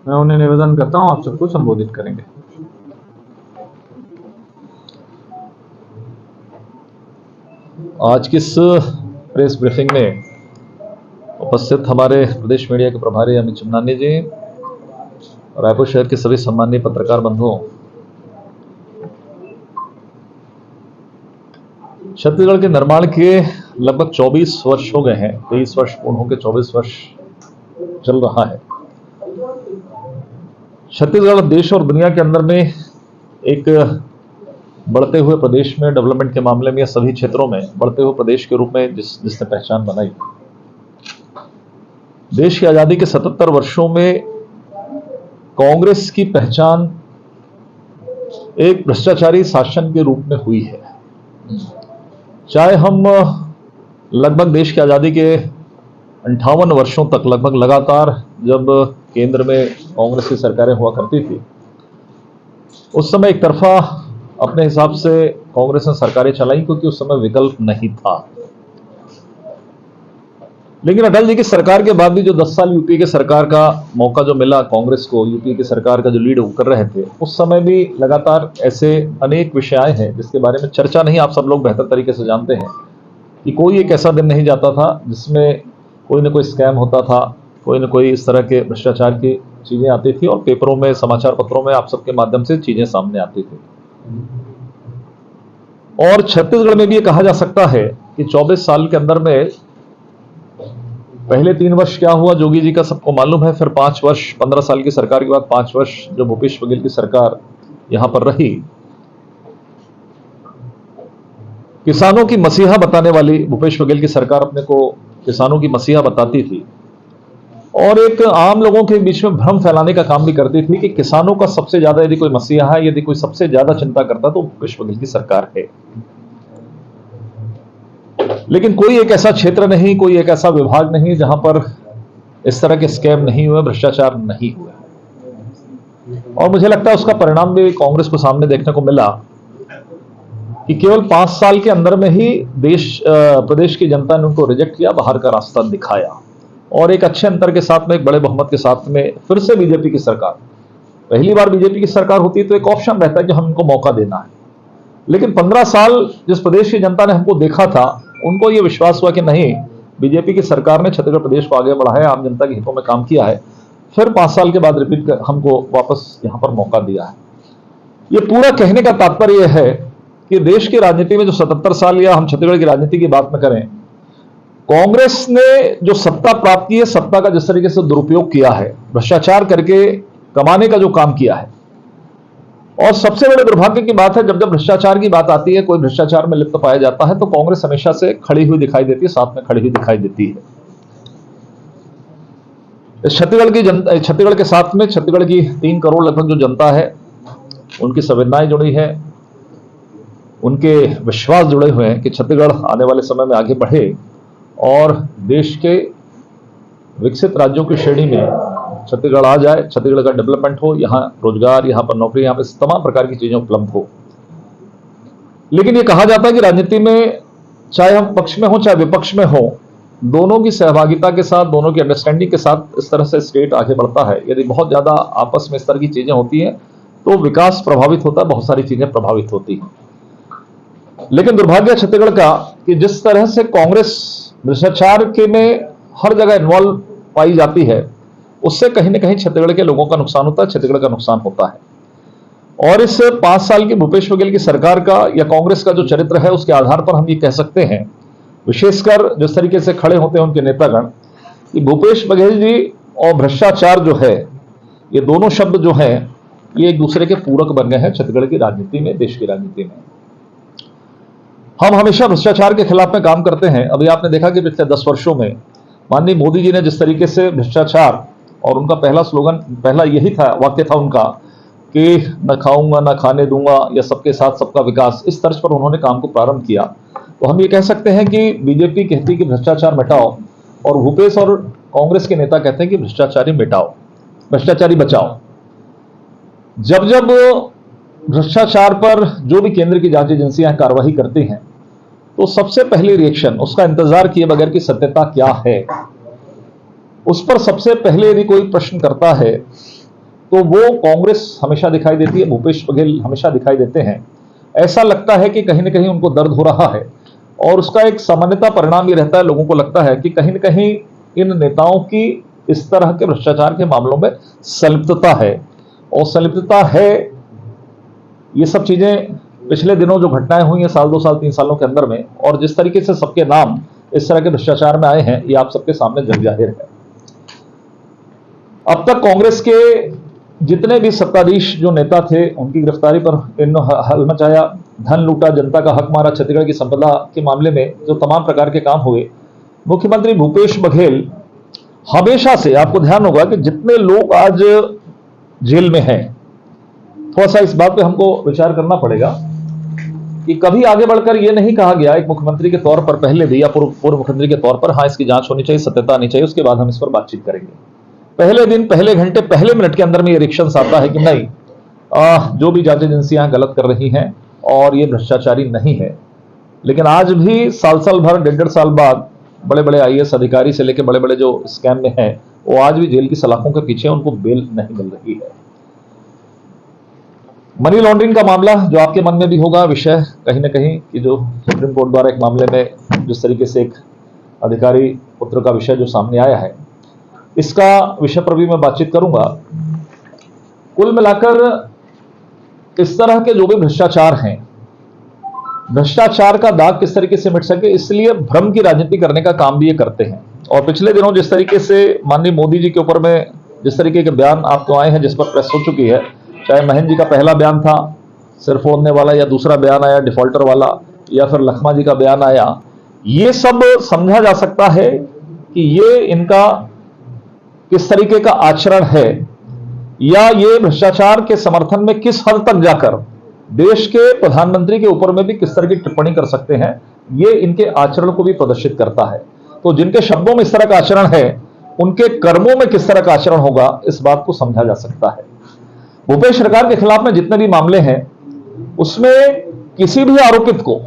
मैं उन्हें निवेदन करता हूं, आप सबको संबोधित करेंगे। आज की इस प्रेस ब्रीफिंग में उपस्थित हमारे प्रदेश मीडिया के प्रभारी अमित चमनानी जी, रायपुर शहर के सभी सम्मानीय पत्रकार बंधुओं, छत्तीसगढ़ के निर्माण के लगभग 24 वर्ष हो गए हैं। 23 वर्ष पूर्ण होकर 24 वर्ष चल रहा है। छत्तीसगढ़ देश और दुनिया के अंदर में एक बढ़ते हुए प्रदेश में, डेवलपमेंट के मामले में या सभी क्षेत्रों में बढ़ते हुए प्रदेश के रूप में जिसने पहचान बनाई। देश की आजादी के 77 वर्षों में कांग्रेस की पहचान एक भ्रष्टाचारी शासन के रूप में हुई है। चाहे हम लगभग देश की आजादी के 58 वर्षों तक लगभग लगातार जब केंद्र में कांग्रेस की सरकारें हुआ करती थी, उस समय एक तरफा अपने हिसाब से कांग्रेस ने सरकारें चलाई क्योंकि उस समय विकल्प नहीं था। लेकिन अटल जी की सरकार के बाद भी जो 10 साल यूपीए की सरकार का मौका जो मिला कांग्रेस को, यूपीए की सरकार का जो लीड वो कर रहे थे, उस समय भी लगातार ऐसे अनेक विषय आए हैं जिसके बारे में चर्चा नहीं, आप सब लोग बेहतर तरीके से जानते हैं कि कोई एक ऐसा दिन नहीं जाता था जिसमें कोई ना कोई स्कैम होता था, कोई ना कोई इस तरह के भ्रष्टाचार की चीजें आती थी और पेपरों में, समाचार पत्रों में आप सबके माध्यम से चीजें सामने आती थी। और छत्तीसगढ़ में भी ये कहा जा सकता है कि 24 साल के अंदर में पहले 3 वर्ष क्या हुआ जोगी जी का सबको मालूम है, फिर 5 वर्ष, 15 साल की सरकार के बाद 5 वर्ष जो भूपेश बघेल की सरकार यहां पर रही। किसानों की मसीहा बताने वाली भूपेश बघेल की सरकार अपने को किसानों की मसीहा बताती थी और एक आम लोगों के बीच में भ्रम फैलाने का काम भी करती थी कि किसानों का सबसे ज्यादा यदि कोई मसीहा है, यदि कोई सबसे ज्यादा चिंता करता तो भूपेश बघेल की सरकार है। लेकिन कोई एक ऐसा क्षेत्र नहीं, कोई एक ऐसा विभाग नहीं जहां पर इस तरह के स्कैम नहीं हुए, भ्रष्टाचार नहीं हुए। और मुझे लगता है उसका परिणाम भी कांग्रेस को सामने देखने को मिला कि केवल 5 साल के अंदर में ही प्रदेश की जनता ने उनको रिजेक्ट किया, बाहर का रास्ता दिखाया और एक अच्छे अंतर के साथ में, एक बड़े बहुमत के साथ में फिर से बीजेपी की सरकार, पहली बार बीजेपी की सरकार होती है तो एक ऑप्शन रहता है कि हमको मौका देना है। लेकिन 15 साल जिस प्रदेश की जनता ने हमको देखा था, उनको यह विश्वास हुआ कि नहीं, बीजेपी की सरकार ने छत्तीसगढ़ प्रदेश को आगे बढ़ाया, आम जनता के हितों में काम किया है, फिर 5 साल के बाद रिपीट कर हमको वापस यहां पर मौका दिया है। यह पूरा कहने का तात्पर्य यह है कि देश की राजनीति में जो 77 साल या हम छत्तीसगढ़ की राजनीति की बात में करें, कांग्रेस ने जो सत्ता प्राप्त की है, सत्ता का जिस तरीके से दुरुपयोग किया है, भ्रष्टाचार करके कमाने का जो काम किया है, और सबसे बड़े दुर्भाग्य की बात है जब जब भ्रष्टाचार की बात आती है, कोई भ्रष्टाचार में लिप्त पाया जाता है तो कांग्रेस हमेशा से खड़ी हुई दिखाई देती है, साथ में खड़ी हुई दिखाई देती है। इस छत्तीसगढ़ के साथ में छत्तीसगढ़ की 3 करोड़ लगभग जो जनता है, उनकी संवेदनाएं जुड़ी है, उनके विश्वास जुड़े हुए हैं कि छत्तीसगढ़ आने वाले समय में आगे बढ़े और देश के विकसित राज्यों की श्रेणी में छत्तीसगढ़ आ जाए, छत्तीसगढ़ का डेवलपमेंट हो, यहाँ रोजगार, यहाँ पर नौकरी, यहाँ पर तमाम प्रकार की चीजें उपलब्ध हो। लेकिन ये कहा जाता है कि राजनीति में चाहे हम पक्ष में हो चाहे विपक्ष में हो, दोनों की सहभागिता के साथ, दोनों की अंडरस्टैंडिंग के साथ इस तरह से स्टेट आगे बढ़ता है। यदि बहुत ज्यादा आपस में इस तरह की चीजें होती हैं तो विकास प्रभावित होता है, बहुत सारी चीजें प्रभावित होती हैं। लेकिन दुर्भाग्य छत्तीसगढ़ का कि जिस तरह से कांग्रेस भ्रष्टाचार के में हर जगह इन्वॉल्व पाई जाती है, उससे कहीं ना कहीं छत्तीसगढ़ के लोगों का नुकसान होता है, छत्तीसगढ़ का नुकसान होता है। और इस 5 साल की भूपेश बघेल की सरकार का या कांग्रेस का जो चरित्र है, उसके आधार पर हम ये कह सकते हैं, विशेषकर जिस तरीके से खड़े होते हैं उनके नेतागण, कि भूपेश बघेल जी और भ्रष्टाचार जो है, ये दोनों शब्द जो है ये एक दूसरे के पूरक बन गए हैं छत्तीसगढ़ की राजनीति में, देश की राजनीति में। हम हमेशा भ्रष्टाचार के खिलाफ में काम करते हैं। अभी आपने देखा कि पिछले 10 वर्षों में माननीय मोदी जी ने जिस तरीके से भ्रष्टाचार, और उनका पहला स्लोगन, पहला यही था, वाक्य था उनका कि न खाऊंगा न खाने दूंगा या सबके साथ सबका विकास, इस तर्ज पर उन्होंने काम को प्रारंभ किया। तो हम ये कह सकते हैं कि बीजेपी कहती है कि भ्रष्टाचार मिटाओ और भूपेश और कांग्रेस के नेता कहते हैं कि भ्रष्टाचारी मिटाओ, भ्रष्टाचारी बचाओ। जब जब भ्रष्टाचार पर जो भी केंद्र की जांच एजेंसियां कार्रवाई करती हैं तो सबसे पहले रिएक्शन, उसका इंतजार किए बगैर की सत्यता क्या है, उस पर सबसे पहले यदि कोई प्रश्न करता है तो वो कांग्रेस हमेशा दिखाई देती है, भूपेश बघेल हमेशा दिखाई देते हैं। ऐसा लगता है कि कहीं ना कहीं उनको दर्द हो रहा है, और उसका एक सामान्यतः परिणाम ये रहता है, लोगों को लगता है कि कहीं ना कहीं इन नेताओं की इस तरह के भ्रष्टाचार के मामलों में संलिप्तता है। और संलिप्तता है, ये सब चीजें पिछले दिनों जो घटनाएं हुई हैं साल 2 साल 3 सालों के अंदर में, और जिस तरीके से सबके नाम इस तरह के भ्रष्टाचार में आए हैं, ये आप सबके सामने जग जाहिर है। अब तक कांग्रेस के जितने भी सत्ताधीश जो नेता थे, उनकी गिरफ्तारी पर इन हल मचाया, धन लूटा, जनता का हक मारा, छत्तीसगढ़ की संपदा के मामले में जो तमाम प्रकार के काम हुए, मुख्यमंत्री भूपेश बघेल हमेशा से, आपको ध्यान होगा कि जितने लोग आज जेल में हैं, थोड़ा सा इस बात पे हमको विचार करना पड़ेगा कि कभी आगे बढ़कर यह नहीं कहा गया एक मुख्यमंत्री के तौर पर, पहले भी या पूर्व मुख्यमंत्री के तौर पर, हाँ इसकी जांच होनी चाहिए, सत्यता आनी चाहिए, उसके बाद हम इस पर बातचीत करेंगे। पहले दिन, पहले घंटे, पहले मिनट के अंदर में ये रिएक्शन आता है कि नहीं, जो भी जांच एजेंसियां गलत कर रही हैं और ये भ्रष्टाचारी नहीं है। लेकिन आज भी साल भर, 1.5 साल बाद बड़े बड़े आईएएस अधिकारी से लेकर बड़े बड़े जो स्कैम में हैं, वो आज भी जेल की सलाखों के पीछे, उनको बेल नहीं मिल रही है। मनी लॉन्ड्रिंग का मामला जो आपके मन में भी होगा विषय कहीं ना कहीं, कि जो सुप्रीम कोर्ट द्वारा एक मामले में जिस तरीके से एक अधिकारी पुत्र का विषय जो सामने आया है, इसका विषय पर भी मैं बातचीत करूंगा। कुल मिलाकर इस तरह के जो भी भ्रष्टाचार हैं, भ्रष्टाचार का दाग किस तरीके से मिट सके, इसलिए भ्रम की राजनीति करने का काम भी ये करते हैं। और पिछले दिनों जिस तरीके से माननीय मोदी जी के ऊपर में जिस तरीके के बयान आपको आए हैं, जिस पर प्रेस हो चुकी है, चाहे महेंद्र जी का पहला बयान था सिर फोड़ने वाला, या दूसरा बयान आया डिफॉल्टर वाला, या फिर लखमा जी का बयान आया, ये सब समझा जा सकता है कि ये इनका किस तरीके का आचरण है, या ये भ्रष्टाचार के समर्थन में किस हद तक जाकर देश के प्रधानमंत्री के ऊपर में भी किस तरह की टिप्पणी कर सकते हैं, ये इनके आचरण को भी प्रदर्शित करता है। तो जिनके शब्दों में इस तरह का आचरण है, उनके कर्मों में किस तरह का आचरण होगा, इस बात को समझा जा सकता है। भूपेश सरकार के खिलाफ में जितने भी मामले हैं, उसमें किसी भी आरोपित को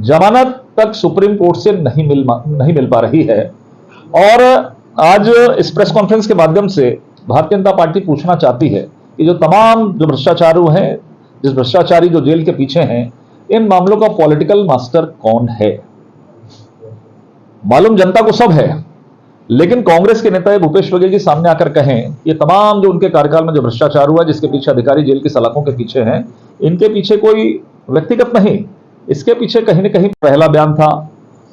जमानत तक सुप्रीम कोर्ट से नहीं मिल पा रही है। और आज इस प्रेस कॉन्फ्रेंस के माध्यम से भारतीय जनता पार्टी पूछना चाहती है कि जो तमाम जो भ्रष्टाचारू हैं, जिस भ्रष्टाचारी जो जेल के पीछे हैं, इन मामलों का पॉलिटिकल मास्टर कौन है? मालूम जनता को सब है, लेकिन कांग्रेस के नेता भूपेश बघेल जी सामने आकर कहें ये तमाम जो उनके कार्यकाल में जो भ्रष्टाचार हुआ, जिसके पीछे अधिकारी जेल की सलाखों के पीछे हैं, इनके पीछे कोई व्यक्तिगत नहीं, इसके पीछे कहीं ना कहीं पहला बयान था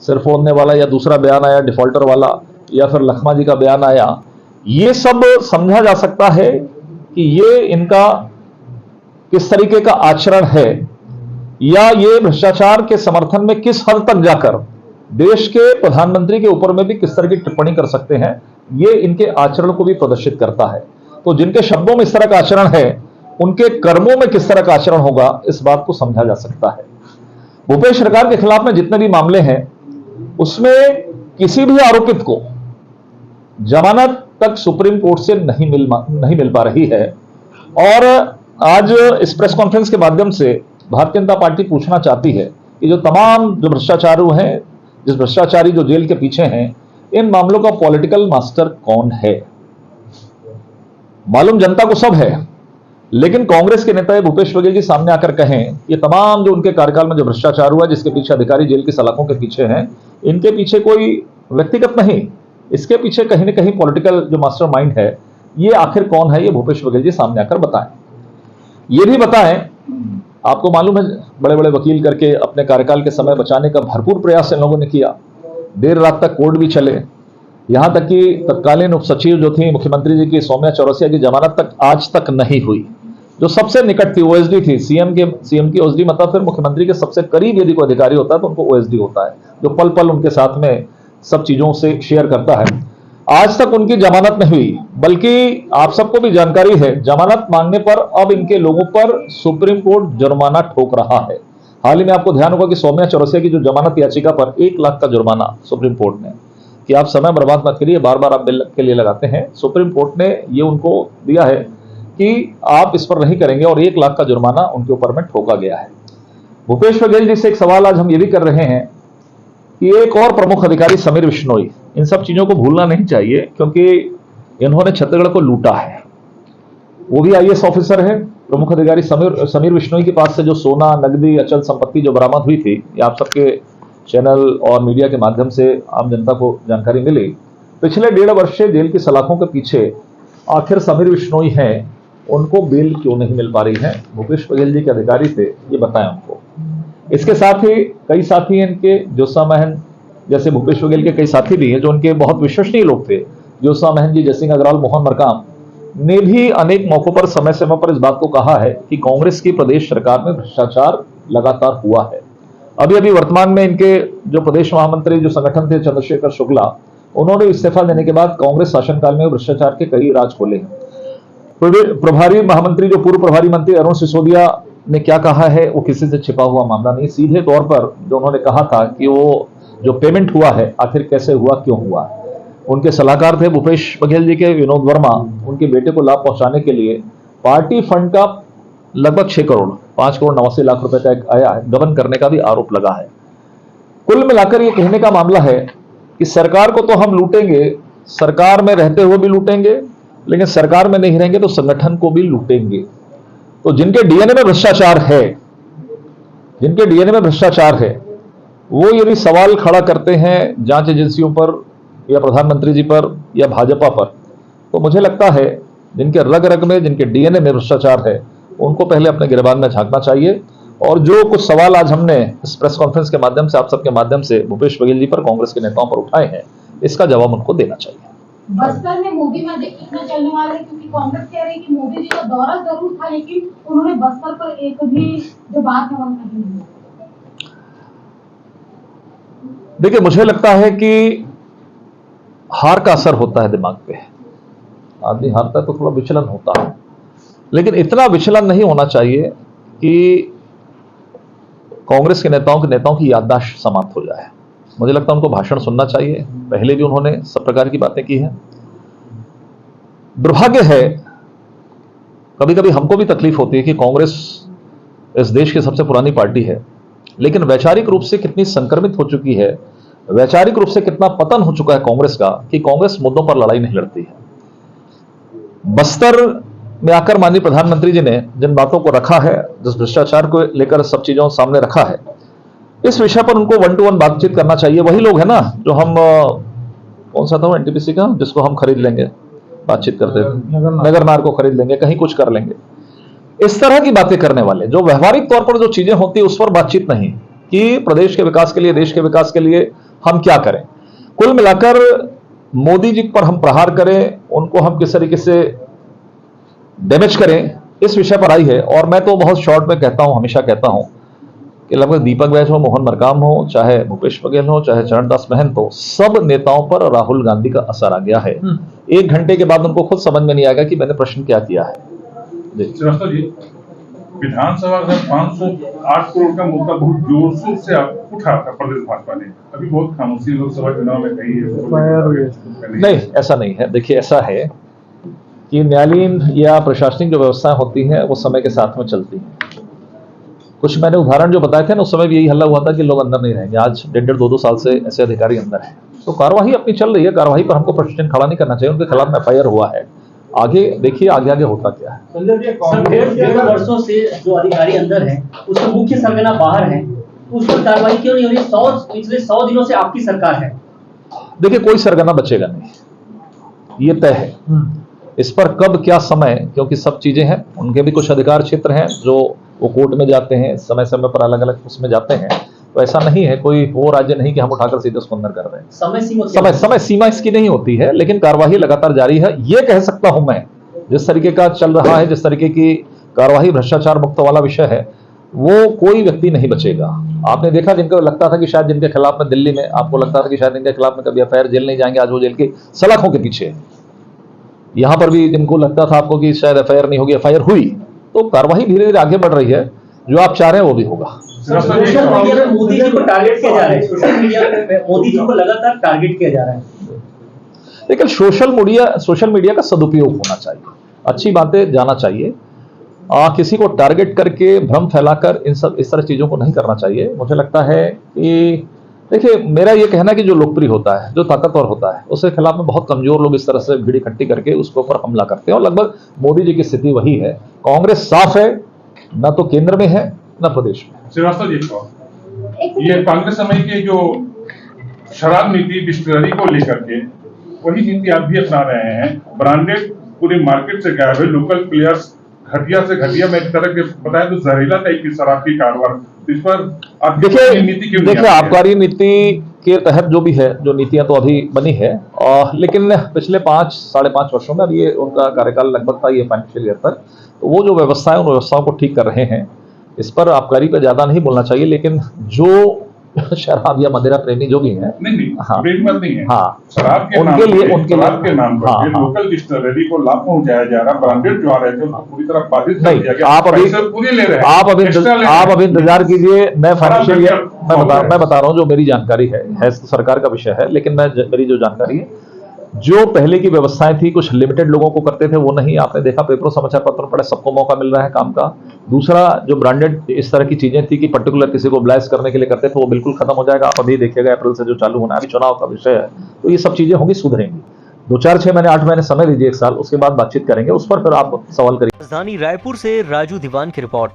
सिर फोड़ने वाला, या दूसरा बयान आया डिफॉल्टर वाला, या फिर लखमा जी का बयान आया, ये सब समझा जा सकता है कि ये इनका किस तरीके का आचरण है, या ये भ्रष्टाचार के समर्थन में किस हद तक जाकर देश के प्रधानमंत्री के ऊपर में भी किस तरह की टिप्पणी कर सकते हैं, ये इनके आचरण को भी प्रदर्शित करता है। तो जिनके शब्दों में इस तरह का आचरण है, उनके कर्मों में किस तरह का आचरण होगा, इस बात को समझा जा सकता है। भूपेश सरकार के खिलाफ में जितने भी मामले हैं, उसमें किसी भी आरोपित को जमानत तक सुप्रीम कोर्ट से नहीं मिल पा रही है। और आज इस प्रेस कॉन्फ्रेंस के माध्यम से भारतीय जनता पार्टी पूछना चाहती है कि जो तमाम जो भ्रष्टाचारू हैं, जिस भ्रष्टाचारी जो जेल के पीछे हैं, इन मामलों का पॉलिटिकल मास्टर कौन है? मालूम जनता को सब है, लेकिन कांग्रेस के नेता भूपेश बघेल जी सामने आकर कहें ये तमाम जो उनके कार्यकाल में जो भ्रष्टाचार हुआ, जिसके पीछे अधिकारी जेल की सलाखों के पीछे हैं, इनके पीछे कोई व्यक्तिगत नहीं, इसके पीछे कहीं ना कहीं पॉलिटिकल जो मास्टरमाइंड है, ये आखिर कौन है, ये भूपेश बघेल जी सामने आकर बताएं। ये भी बताएं, आपको मालूम है बड़े बड़े वकील करके अपने कार्यकाल के समय बचाने का भरपूर प्रयास इन लोगों ने किया, देर रात तक कोर्ट भी चले, यहां तक कि तत्कालीन उप सचिव जो थी मुख्यमंत्री जी की सौम्या चौरसिया की जमानत तक आज तक नहीं हुई, जो सबसे निकट थी, ओएसडी थी, सीएम की ओएसडी, मतलब फिर मुख्यमंत्री के सबसे करीब यदि कोई अधिकारी होता है तो उनको ओएसडी होता है, जो पल पल उनके साथ में सब चीजों से शेयर करता है। आज तक उनकी जमानत नहीं हुई, बल्कि आप सबको भी जानकारी है, जमानत मांगने पर अब इनके लोगों पर सुप्रीम कोर्ट जुर्माना ठोक रहा है। हाल ही में आपको ध्यान होगा कि सौम्या चौरसिया की जो जमानत याचिका पर 1 लाख का जुर्माना सुप्रीम कोर्ट ने, कि आप समय बर्बाद मत करिए, बार बार आप बिल के लिए लगाते हैं, सुप्रीम कोर्ट ने ये उनको दिया है कि आप इस पर नहीं करेंगे, और 1 लाख का जुर्माना उनके ऊपर में ठोका गया है। भूपेश बघेल जी से एक सवाल आज हम ये भी कर रहे हैं कि एक और प्रमुख अधिकारी समीर विश्नोई, इन सब चीजों को भूलना नहीं चाहिए, क्योंकि इन्होंने छत्तीसगढ़ को लूटा है। वो भी आईएएस ऑफिसर है। प्रमुख अधिकारी समीर विश्नोई के पास से जो सोना, नकदी, अचल संपत्ति जो बरामद हुई थी, ये आप सबके चैनल और मीडिया के माध्यम से आम जनता को जानकारी मिली। पिछले 1.5 वर्ष से जेल की सलाखों के पीछे आखिर समीर विश्नोई हैं, उनको बेल क्यों नहीं मिल पा रही है? भूपेश बघेल जी के अधिकारी थे, ये बताएं उनको। इसके साथ ही कई साथी हैं इनके, ज्योत्सना महन जैसे भूपेश बघेल के कई साथी भी हैं जो उनके बहुत विश्वसनीय लोग थे। ज्योत्सना महन जी, जयसिंह अग्रवाल, मोहन मरकाम ने भी अनेक मौकों पर समय समय पर इस बात को कहा है कि कांग्रेस की प्रदेश सरकार में भ्रष्टाचार लगातार हुआ है। अभी अभी वर्तमान में इनके जो प्रदेश महामंत्री जो संगठन थे, चंद्रशेखर शुक्ला, उन्होंने इस्तीफा देने के बाद कांग्रेस शासनकाल में भ्रष्टाचार के कई राज खोले हैं। प्रभारी महामंत्री जो पूर्व प्रभारी मंत्री अरुण सिसोदिया ने क्या कहा है, वो किसी से छिपा हुआ मामला नहीं। सीधे तौर पर जो उन्होंने कहा था कि वो जो पेमेंट हुआ है आखिर कैसे हुआ, क्यों हुआ। उनके सलाहकार थे भूपेश बघेल जी के विनोद वर्मा, उनके बेटे को लाभ पहुंचाने के लिए पार्टी फंड का लगभग 6 करोड़ 5 करोड़ 89 लाख रुपए का एक आया है, गबन करने का भी आरोप लगा है। कुल मिलाकर ये कहने का मामला है कि सरकार को तो हम लूटेंगे, सरकार में रहते हुए भी लूटेंगे, लेकिन सरकार में नहीं रहेंगे तो संगठन को भी लूटेंगे। तो जिनके डीएनए में भ्रष्टाचार है, जिनके डीएनए में भ्रष्टाचार है, वो यदि सवाल खड़ा करते हैं जांच एजेंसियों पर या प्रधानमंत्री जी पर या भाजपा पर, तो मुझे लगता है जिनके रग रग में, जिनके डीएनए में भ्रष्टाचार है, उनको पहले अपने गिरबान में झांकना चाहिए। और जो कुछ सवाल आज हमने इस प्रेस कॉन्फ्रेंस के माध्यम से, आप सबके माध्यम से भूपेश बघेल जी पर, कांग्रेस के नेताओं पर उठाए हैं, इसका जवाब उनको देना चाहिए। बस्तर में मोदी में कितना चलने वाला है, क्योंकि कांग्रेस कह रही है कि मोदी जी का दौरा जरूर था लेकिन उन्होंने बस्तर पर एक भी जो बात है वो नहीं की। देखिए, मुझे लगता है कि हार का असर होता है दिमाग पे। आदमी हारता है तो थोड़ा विचलन होता है, लेकिन इतना विचलन नहीं होना चाहिए कि कांग्रेस के नेताओं की याददाश्त समाप्त हो जाए। मुझे लगता है उनको भाषण सुनना चाहिए। पहले भी उन्होंने सब प्रकार की बातें की हैं। दुर्भाग्य है, कभी कभी हमको भी तकलीफ होती है कि कांग्रेस इस देश की सबसे पुरानी पार्टी है, लेकिन वैचारिक रूप से कितनी संक्रमित हो चुकी है, वैचारिक रूप से कितना पतन हो चुका है कांग्रेस का, कि कांग्रेस मुद्दों पर लड़ाई नहीं लड़ती है। बस्तर में आकर माननीय प्रधानमंत्री जी ने जिन बातों को रखा है, जिस भ्रष्टाचार को लेकर सब चीजों सामने रखा है, इस विषय पर उनको 1-to-1 बातचीत करना चाहिए। वही लोग हैं ना जो हम कौन सा था वो एनटीपीसी का, जिसको हम खरीद लेंगे, बातचीत करते थे, नगरनार को खरीद लेंगे, कहीं कुछ कर लेंगे। इस तरह की बातें करने वाले, जो व्यवहारिक तौर पर जो चीजें होती है उस पर बातचीत नहीं, कि प्रदेश के विकास के लिए, देश के विकास के लिए हम क्या करें। कुल मिलाकर मोदी जी पर हम प्रहार करें, उनको हम किस तरीके से डैमेज करें, इस विषय पर आई है। और मैं तो बहुत शॉर्ट में कहता हूं, हमेशा कहता हूं कि लगभग दीपक बैज हो, मोहन मरकाम हो, चाहे भूपेश बघेल हो, चाहे चरणदास महंत हो, सब नेताओं पर राहुल गांधी का असर आ गया है। 1 घंटे के बाद उनको खुद समझ में नहीं आएगा कि मैंने प्रश्न क्या किया है। श्रीवास्तव जी, विधानसभा में 508 करोड़ का मुद्दा बहुत जोर शोर से उठा था प्रदेश भाजपा ने, अभी बहुत खामोशी लोकसभा चुनाव में कही है। नहीं, ऐसा नहीं है। देखिए, ऐसा है कि न्यायालयीन या प्रशासनिक जो व्यवस्थाएं होती हैं वो समय के साथ में चलती हैं। कुछ मैंने उदाहरण जो बताए थे ना, उस समय भी यही हल्ला हुआ था कि लोग अंदर नहीं रहेंगे। आज 1.5-2 साल से ऐसे अधिकारी अंदर हैं, तो कार्रवाई अपनी चल रही है। कार्रवाई पर हमको प्रश्न खड़ा नहीं करना चाहिए। उनके खिलाफ एफआईआर हुआ है, आगे देखिए आगे होता क्या है। सर, 1.5 वर्षों से जो अधिकारी अंदर है उसका मुख्य सरगना बाहर है, उस पर कार्रवाई क्यों नहीं हो रही? पिछले 100 दिनों से आपकी सरकार है। देखिए, कोई सरगना बचेगा नहीं, ये तय है। इस पर कब क्या समय, क्योंकि सब चीजें हैं, उनके भी कुछ अधिकार क्षेत्र हैं जो वो कोर्ट में जाते हैं, समय समय पर अलग अलग उसमें जाते हैं। तो ऐसा नहीं है, कोई वो राज्य नहीं कि हम उठाकर सीधे उसको अंदर कर रहे हैं। समय सीमा इसकी नहीं होती है, लेकिन कार्यवाही लगातार जारी है। ये कह सकता हूं मैं, जिस तरीके का चल रहा है, जिस तरीके की कार्यवाही भ्रष्टाचार मुक्त वाला विषय है, वो कोई व्यक्ति नहीं बचेगा। आपने देखा, जिनको लगता था कि शायद जिनके खिलाफ में दिल्ली में आपको लगता था कि शायद इनके खिलाफ में कभी एफआईआर, जेल नहीं जाएंगे, आज वो जेल की सलाखों के पीछे है। यहां पर भी जिनको लगता था आपको कि शायद एफआईआर नहीं होगी, एफआईआर हुई। तो कार्रवाई धीरे धीरे आगे बढ़ रही है, जो आप चाह रहे हैं वो भी होगा। सोशल मीडिया पे मोदी जी को टारगेट किया जा रहा है, सोशल मीडिया पे मोदी जी को लगातार टारगेट किया जा रहा है। लेकिन सोशल मीडिया का सदुपयोग होना चाहिए, अच्छी बातें जाना चाहिए। किसी को टारगेट करके भ्रम फैलाकर इस तरह चीजों को नहीं करना चाहिए। मुझे लगता है कि देखिए, मेरा ये कहना है कि जो लोकप्रिय होता है, जो ताकतवर होता है, उसके खिलाफ में बहुत कमजोर लोग इस तरह से भीड़ इकट्ठी करके उसके ऊपर हमला करते हैं, और लगभग मोदी जी की स्थिति वही है। कांग्रेस साफ है, न तो केंद्र में है न प्रदेश में। श्रीवास्तव जी, ये कांग्रेस समय के जो शराब नीति, डिस्टिलरी को लेकर के वही नीति आप भी अपना रहे हैं। ब्रांडेड पूरे मार्केट से गायब है, लोकल प्लेयर्स घटिया से घटिया, मैं एक तरह के बताएं तो जहरीला टाइप की शराब की कारोबार, इस पर आप देखिए आबकारी नीति के तहत जो भी है, जो नीतियां तो अभी बनी है, लेकिन पिछले 5-5.5 वर्षों में, अब ये उनका कार्यकाल लगभग था ये फाइनेंशियल ईयर तक, तो वो जो व्यवस्था है उन व्यवस्थाओं को ठीक कर रहे हैं। इस पर आबकारी पे ज्यादा नहीं बोलना चाहिए, लेकिन जो शराब या मदिरा प्रेमी जो भी है, हाँ, नहीं है, हाँ, शराब के उनके लिए नाम पर हाँ, लोकल डिस्टिलरी को लाभ पहुंचाया जा रहा, ब्रांडेड जो आ रहे थे उनको पूरी तरह बाधित कर दिया गया। आप अभी इंतजार कीजिए। मैं फाइनेंशियल ईयर मैं बता रहा हूँ, जो मेरी जानकारी है सरकार का विषय है, लेकिन मेरी जो जानकारी है, जो पहले की व्यवस्थाएं थी, कुछ लिमिटेड लोगों को करते थे, वो नहीं, आपने देखा पेपरों समाचार पत्रों पढ़े, सबको मौका मिल रहा है काम का। दूसरा, जो ब्रांडेड इस तरह की चीजें थी कि पर्टिकुलर किसी को ब्लाइस करने के लिए करते थे, वो बिल्कुल खत्म हो जाएगा। आप अभी देखिएगा अप्रैल से जो चालू होना है, अभी चुनाव का विषय है, तो ये सब चीजें होंगी, सुधरेंगी। 2-4-6 महीने 8 महीने समय दीजिए, 1 साल, उसके बाद बातचीत करेंगे, उस पर फिर आप सवाल करिए। राजधानी रायपुर से राजू दीवान की रिपोर्ट।